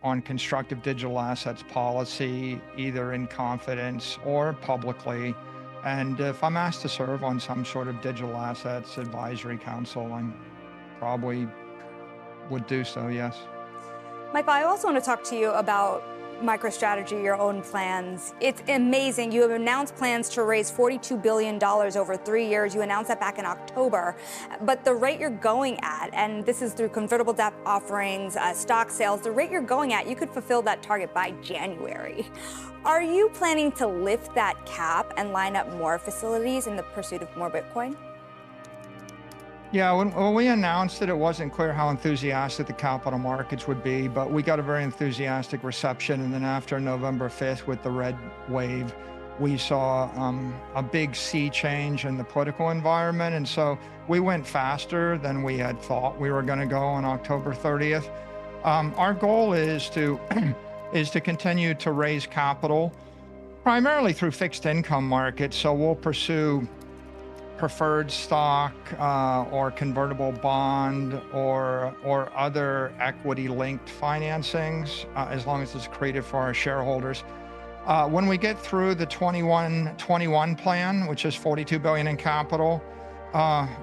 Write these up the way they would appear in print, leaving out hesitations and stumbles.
on constructive digital assets policy, either in confidence or publicly. And if I'm asked to serve on some sort of digital assets advisory council, I probably would do so, yes. Michael, I also want to talk to you about MicroStrategy, your own plans. It's amazing. You have announced plans to raise $42 billion over 3 years. You announced that back in October. But the rate you're going at, and this is through convertible debt offerings, stock sales, the rate you're going at, you could fulfill that target by January. Are you planning to lift that cap and line up more facilities in the pursuit of more Bitcoin? Yeah, when we announced it wasn't clear how enthusiastic the capital markets would be, but we got a very enthusiastic reception. And then after November 5th with the red wave, we saw a big sea change in the political environment. And so we went faster than we had thought we were going to go on October 30th. Our goal is to is to continue to raise capital primarily through fixed income markets. So we'll pursue preferred stock or convertible bond or other equity-linked financings, as long as it's creative for our shareholders. When we get through the 21 plan, which is $42 billion in capital,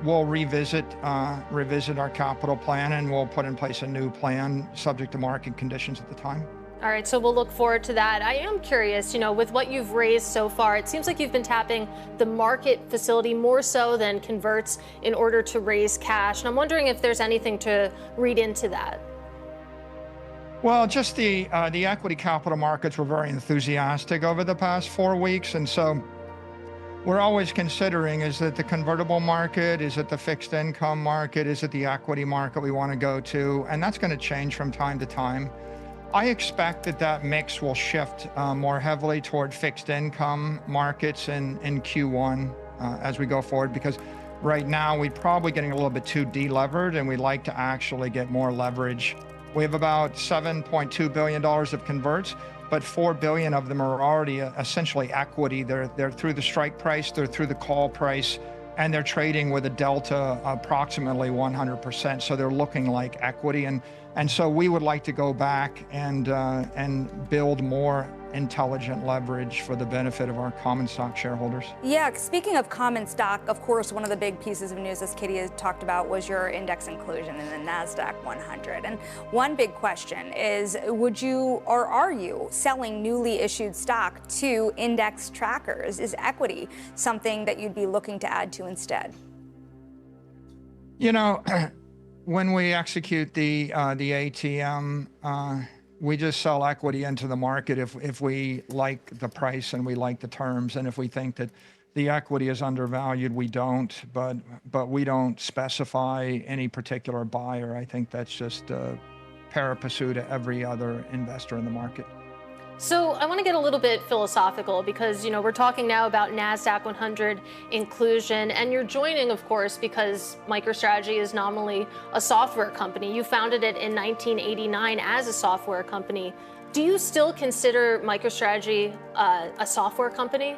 we'll revisit our capital plan, and we'll put in place a new plan subject to market conditions at the time. All right, so we'll look forward to that. I am curious, with what you've raised so far, it seems like you've been tapping the market facility more so than converts in order to raise cash. And I'm wondering if there's anything to read into that. Well, just the equity capital markets were very enthusiastic over the past 4 weeks. And so we're always considering, is it the convertible market? Is it the fixed income market? Is it the equity market we want to go to? And that's going to change from time to time. I expect that mix will shift more heavily toward fixed income markets in Q1 as we go forward, because right now we're probably getting a little bit too delevered, and we'd like to actually get more leverage. We have about $7.2 billion of converts, but $4 billion of them are already essentially equity. They're through the strike price, they're through the call price, and they're trading with a delta approximately 100%. So they're looking like equity. And so we would like to go back and build more intelligent leverage for the benefit of our common stock shareholders. Yeah, speaking of common stock, of course, one of the big pieces of news, as Katie has talked about, was your index inclusion in the NASDAQ 100. And one big question is, would you or are you selling newly issued stock to index trackers? Is equity something that you'd be looking to add to instead? When we execute the ATM, we just sell equity into the market if we like the price and we like the terms, and if we think that the equity is undervalued, we don't. But we don't specify any particular buyer. I think that's just pari passu to every other investor in the market. So I want to get a little bit philosophical, because, we're talking now about NASDAQ 100 inclusion, and you're joining, of course, because MicroStrategy is nominally a software company. You founded it in 1989 as a software company. Do you still consider MicroStrategy a software company?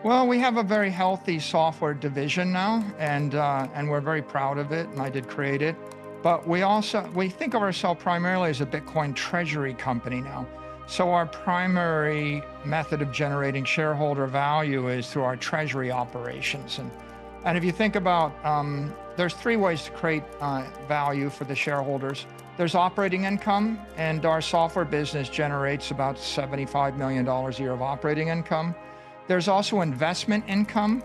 Well, we have a very healthy software division now, and we're very proud of it, and I did create it. But we think of ourselves primarily as a Bitcoin treasury company now. So our primary method of generating shareholder value is through our treasury operations. And if you think about, there's 3 ways to create value for the shareholders. There's operating income, and our software business generates about $75 million a year of operating income. There's also investment income.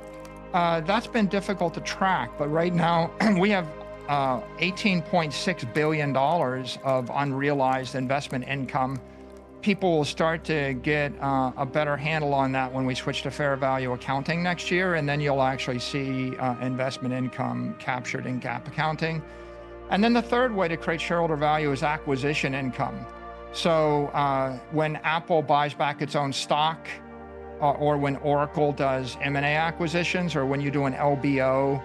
That's been difficult to track, but right now we have $18.6 billion of unrealized investment income. People will start to get a better handle on that when we switch to fair value accounting next year, and then you'll actually see investment income captured in GAAP accounting. And then the third way to create shareholder value is acquisition income. So when Apple buys back its own stock, or when Oracle does M&A acquisitions, or when you do an LBO,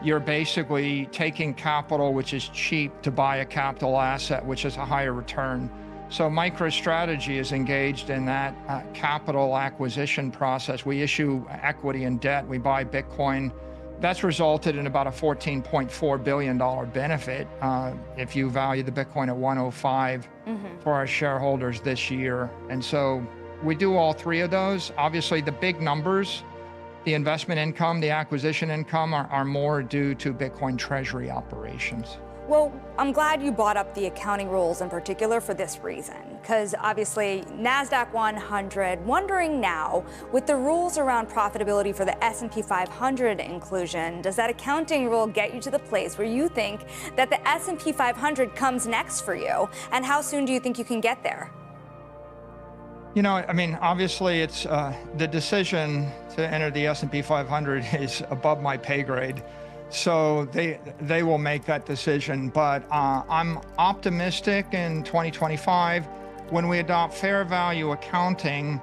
you're basically taking capital which is cheap to buy a capital asset which is a higher return. So MicroStrategy is engaged in that capital acquisition process. We issue equity and debt, we buy Bitcoin. That's resulted in about a $14.4 billion benefit. If you value the Bitcoin at 105 for our shareholders this year. And so we do all three of those. Obviously, the big numbers, the investment income, the acquisition income are more due to Bitcoin treasury operations. Well, I'm glad you brought up the accounting rules in particular for this reason, because obviously NASDAQ 100, wondering now, with the rules around profitability for the S&P 500 inclusion, does that accounting rule get you to the place where you think that the S&P 500 comes next for you? And how soon do you think you can get there? You know, I mean, obviously it's the decision to enter the S&P 500 is above my pay grade. So they will make that decision. But I'm optimistic in 2025 when we adopt fair value accounting,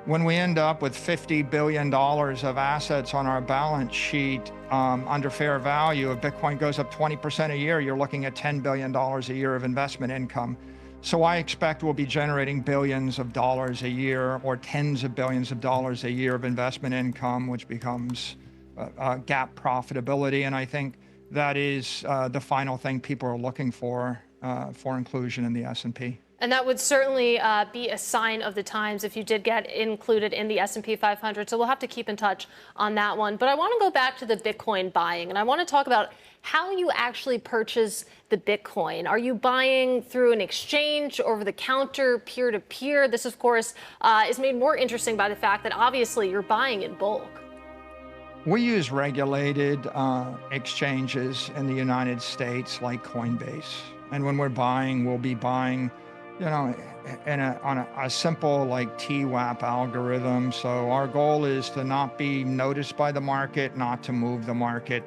when we end up with $50 billion of assets on our balance sheet under fair value. If Bitcoin goes up 20% a year, you're looking at $10 billion a year of investment income. So I expect we'll be generating billions of dollars a year or tens of billions of dollars a year of investment income, which becomes GAAP profitability. And I think that is the final thing people are looking for inclusion in the S&P. And that would certainly be a sign of the times if you did get included in the S&P 500. So we'll have to keep in touch on that one. But I want to go back to the Bitcoin buying, and I want to talk about how you actually purchase the Bitcoin. Are you buying through an exchange, over the counter, peer-to-peer? This, of course, is made more interesting by the fact that obviously you're buying in bulk. We use regulated exchanges in the United States like Coinbase. And when we're buying, we'll be buying, you know, on a simple like TWAP algorithm. So our goal is to not be noticed by the market, not to move the market.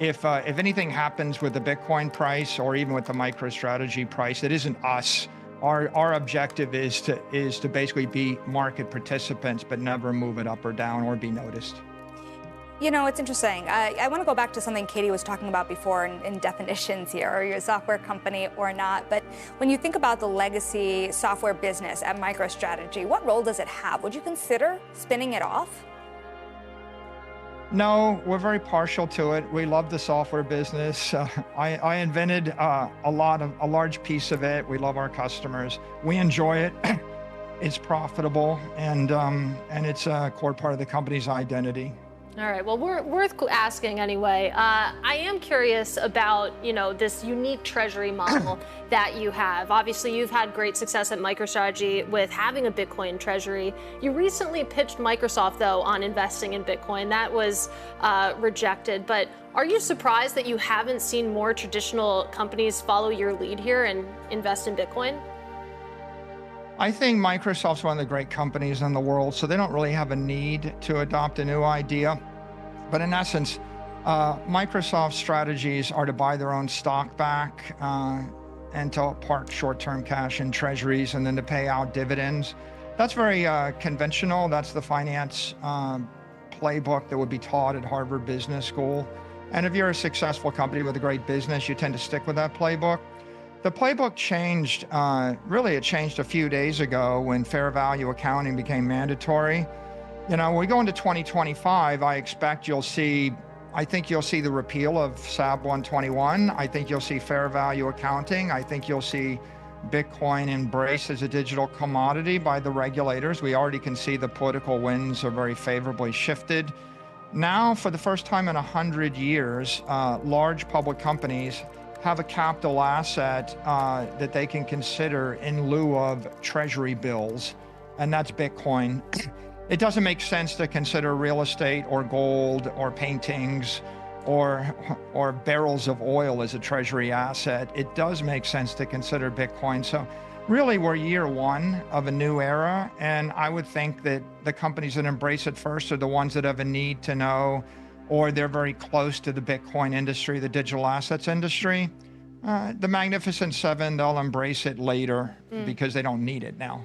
If anything happens with the Bitcoin price or even with the MicroStrategy price, it isn't us. Our objective is to basically be market participants, but never move it up or down or be noticed. You know, it's interesting. I want to go back to something Katie was talking about before in definitions here. Are you a software company or not? But when you think about the legacy software business at MicroStrategy, what role does it have? Would you consider spinning it off? No, we're very partial to it. We love the software business. I invented a large piece of it. We love our customers. We enjoy it. It's profitable, and it's a core part of the company's identity. All right, well, worth asking anyway. I am curious about, you know, this unique treasury model that you have. Obviously, you've had great success at MicroStrategy with having a Bitcoin treasury. You recently pitched Microsoft, though, on investing in Bitcoin. That was rejected. But are you surprised that you haven't seen more traditional companies follow your lead here and invest in Bitcoin? I think Microsoft's one of the great companies in the world, so they don't really have a need to adopt a new idea. But in essence, Microsoft's strategies are to buy their own stock back and to park short-term cash in treasuries and then to pay out dividends. That's very conventional. That's the finance playbook that would be taught at Harvard Business School. And if you're a successful company with a great business, you tend to stick with that playbook. The playbook changed, really it changed a few days ago when fair value accounting became mandatory. You know, when we go into 2025, I think you'll see the repeal of SAB 121. I think you'll see fair value accounting. I think you'll see Bitcoin embraced as a digital commodity by the regulators. We already can see the political winds are very favorably shifted. Now, for the first time in 100 years, large public companies have a capital asset that they can consider in lieu of treasury bills, and that's Bitcoin. It doesn't make sense to consider real estate or gold or paintings or barrels of oil as a treasury asset. It does make sense to consider Bitcoin. So really, we're year one of a new era, and I would think that the companies that embrace it first are the ones that have a need to know, or they're very close to the Bitcoin industry, the digital assets industry. The Magnificent Seven, they'll embrace it later because they don't need it now.